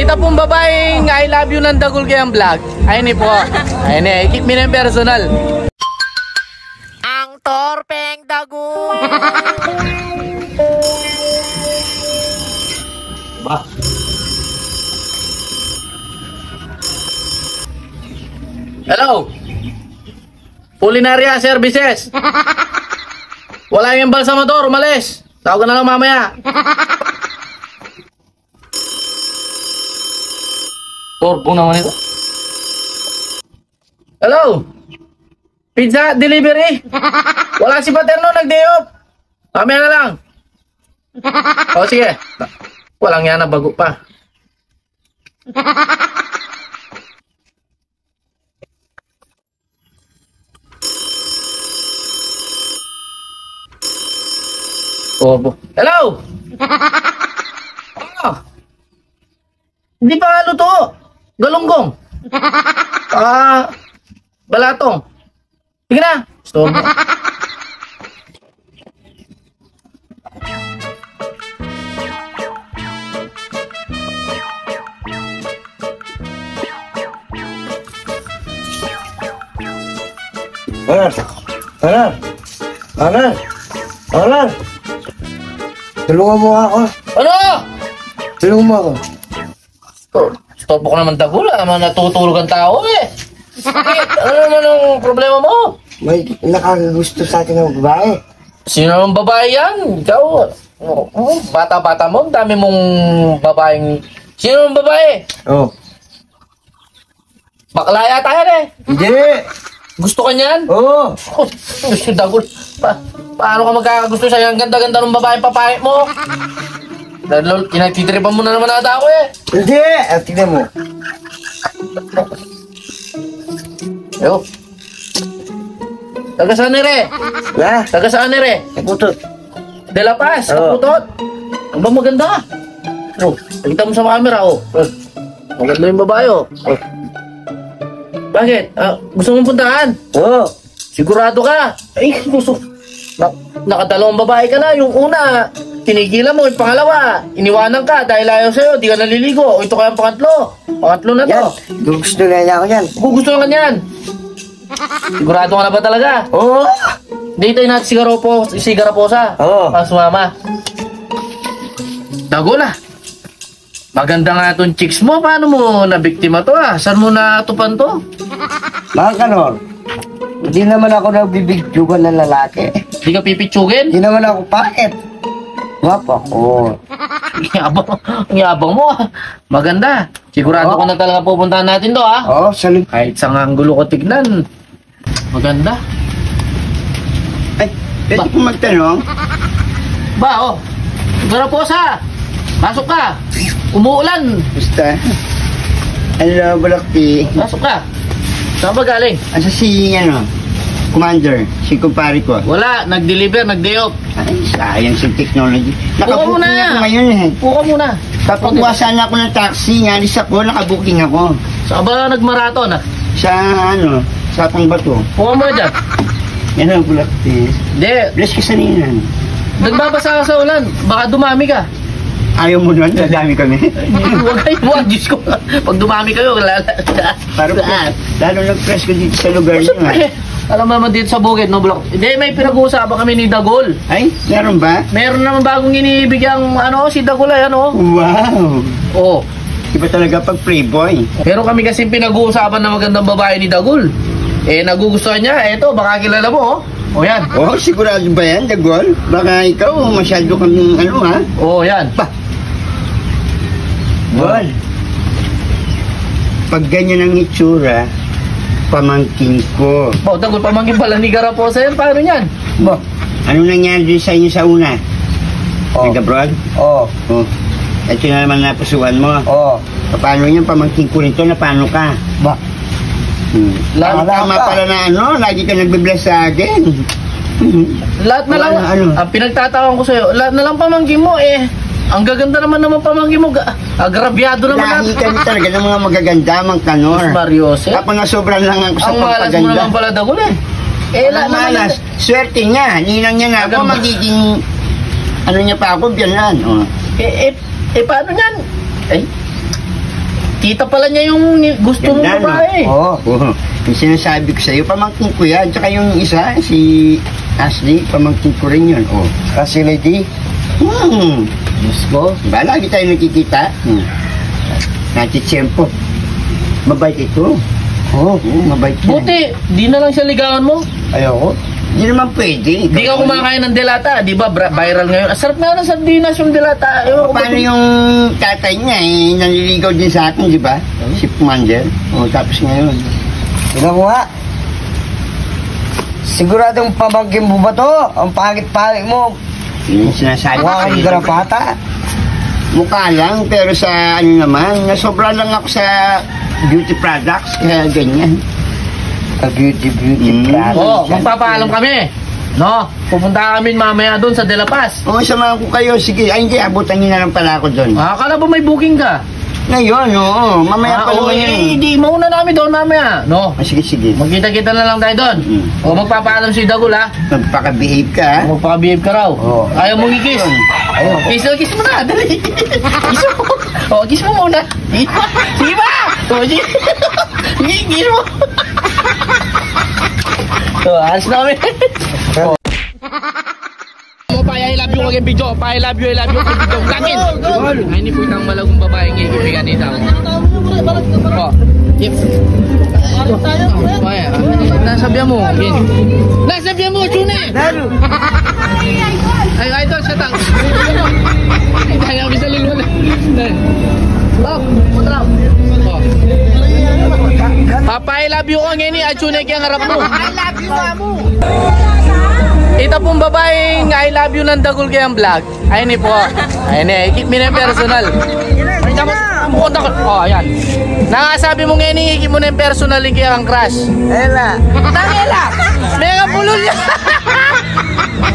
nakita pong babaeng I love you ng Dagul kayang vlog. Ayun po. Ayun eh, keep me na personal. Ang torpeng Dagul. Ba? Hello? Culinaria Services. Wala yung balsamador, umalis. Tawag ka na lang mamaya. Torpo naman ito. Hello? Pizza delivery? Wala si Paterno, nag-day off. Mamaya na lang. O sige. Walang yan na bago pa. Torpo. Hello? Oh. Hindi pa nga luto. Galunggong. Balatong. Sige na. Stop. Alar. Tulungan mo ako. Ano? Tulungan mo ako. Stop ko naman Dagul. Naman natutulog ang tao eh. Bakit? Ano naman ang problema mo? May nakakagusto sa akin ng babae. Sino naman babae yan? Ikaw? Bata-bata mo. Ang dami mong babaeng... Sino naman babae? Oh. Bakla yata yan eh. Hindi. Gusto ka niyan? Oo. Gusto Dagul. Paano ka magkakagusto sa'yo? Ang ganda-ganda ng babaeng papayat mo. Dahil kinagtitripan mo na naman ata ako eh. Hindi. Tignan mo. Yo. Taga saan nire? Na? Taga saan nire? Putot. De La Paz, Oo. Kaputot. Ang ba maganda? Oh, nakita mo sa camera oh. Maganda yung babae oh. Bakit? Gusto mong puntahan? Oo. Sigurado ka? Ay, gusto. Nakadalawang babae ka na. Yung una, tinigilan mo. Yung pangalawa, iniwanan ka dahil ayaw sa'yo. Di ka naliligo. O ito kaya ang pangatlo. Pangatlo na to. Yan. Gusto na niya ako yan. Gusto na kanyan. Sigurado ka na ba talaga? Oo. Dito yung natin sigaraposa. Oo. Para sumama. Dagul ah. Maganda nga itong chicks mo. Paano mo nabiktima to ah? Saan mo natupan to? Mga kanor, hindi naman ako nagbibigtugan ng lalaki. Hindi ka pipitsugin? Hindi naman ako pakit. Guwapo ako. Ang yabang mo ah. Maganda. Sigurado ko na talaga pupuntahan natin to ah. Oo, salit. Kahit sa anggulo ko tignan. Maganda. Ay, pwede ko magtanong? Ba oh. Garaposa. Pasok ka. Umuulan. Basta. Hello, Bulakti. Pasok ka. Saan ba galing? Asa si, commander, si kumpare ko. Wala. Nag-deliver. Nag-day off. Ay, sayang sa technology. Puka Nakabuking muna. ako ngayon eh. Puka muna. Papakuha sana ako ng taxi. Ngalis ako, nakabuking ako. Saan ba nag-marathon ah? Sa, sa Pangbato. Puka muna dyan. Yan ang Bulakti. Hindi. Bless ka sa ninan. Nagbabasa ka sa ulan. Baka dumami ka. Ayaw mo nun, dadami kami. Huwag kayo. Huwag. Diyos ko. Pag dumami kayo, Parang lalo nag-press ko dito sa lugar niyo. Alam mo naman dito sa bukid, no, Bulak? Hindi, may pinag-uusapan kami ni Dagul. Ay, meron ba? Meron naman bagong inibigyang, si Dagul ay, Wow! Oo. Iba talaga pag playboy. Pero kami kasi pinag-uusapan na magandang babae ni Dagul. Eh, nagugustuhan niya. Eto, baka kilala mo, O yan. Oh, sigurado ba yan, Dagol? Baka ikaw, masyado kang ha? Oo, yan. Ba? Gol. Pag ganyan ang itsura, pamangkin ko. Ba, Dagul, pamangkin pala ni Garaposa yan. Paano yan? Ba? Ano nangyari sa inyo sa una? Oh. Nag-abroad? Oo. Oh. Ito na naman napusuan mo. Oo. Paano yan, pamangkin ko nito, na paano ka? Ba? Tama pala na lagi ka nagbe-bless sa akin. Lahat na lang, ang pinagtatawan ko sa'yo, lahat na lang pamangkin mo ang gaganda naman pamangkin mo, agrabyado naman. Lahi ka talaga ng mga magaganda, mga kanor. Mariose. Tapos na sobrang lang ako sa ang pagpaganda. malas mo naman pala, Dagul Ang malas, swerte niya, ninang niya na ako, magiging, ano niya pa ako, biyanan. Paano yan? Kita pala niya yung gusto mong Ganda, no? babae. Oo. Oo. Yung sinasabi ko sa'yo, pamangkin ko yan. Tsaka yung isa, si Ashley, pamangkin ko rin yun. Oh. Kasi lady, Diyos ko. Diba, lagi tayo nakikita. Natitsempo. Mabait ito. oo, Mabait yan. Buti, di na lang siya ligawan mo. ayoko. Hindi naman pwede. Di ka kumakain ng delata, di ba? Viral ngayon. Sarap nga ng sardinas yung delata. Ewan ko ba- Paano yung tatay niya naliligaw din sa akin, di ba? Si Commander. O, tapos ngayon. Tingnan mo nga. Siguradong pamangkin mo ba to? Ang pangit-pangit mo. Yun yung sinasabi ko Mukha kang sa'yo. garapata. Mukha lang, pero sa ano naman, nasobra lang ako sa beauty products, kaya ganyan. Beauty Mm. product. Oo, magpapaalam kami. No? Pupunta kami mamaya doon sa De La Paz. O, samahan ko kayo. Sige, ay hindi, abutan niyo na lang pala ako doon. Akala ba may booking ka? Ngayon, oo. Mamaya pa Oo, naman yun. di mauna namin doon mamaya. No? Sige, sige. Magkita-kita na lang tayo doon. O magpapaalam si Dagul ha. Magpaka-behave ka, ha? Magpaka-behave ka raw. Oo. Ayaw mong i-kiss. Ayoko. Kiss mo na, dali. Kiss mo. O, kiss mo muna. Sige ba? O, sige. Kiss mo. So, alas na kami. I love you again, video. I love you video. Langin. Ay, ini po itang malagong babae ng ikipigan nito. Oh, yep. Nasabihan mo, Gin. Nasabihan mo, Chune. Ay, ito, siya tang. Kaya bisa lulun. Oh, putra. Oh. Papa, I love you ko ngayon ni Chune kaya harap mo. I love you, Mamu. Ito pong babaeng I love you ng Dagul kayang vlog. Ayun po. Ayun keep me na personal. Oh, ayan. Nakasabi mo ngayon, keep mo na personal yung kayang crush. Ela. Tangela! Mega pulol niya!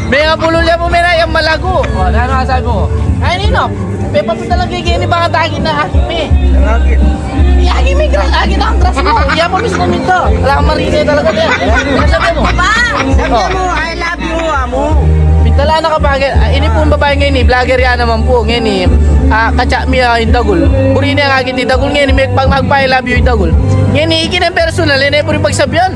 Mega pulol niya po mera yung malago. Oh, ano nakasabi mo? Ayun Nino, may papunta lang kay Kenny baka tagin na Akime. Akime crush, agin na ang crush mo. Iyan mo mismo nito. Wala kang marinay talaga din. Ano sabi mo? Sabi mo, I love you, amo. Pintala na kapag ini pong babae ngayon ni vlogger yan naman po ngayon ni katsa mi yung Dagul. Puri na yung agin ni Dagul ngayon may pag magpa I love you yung Dagul. Ngayon ni ikin ang personal, hindi po rin pagsabihan.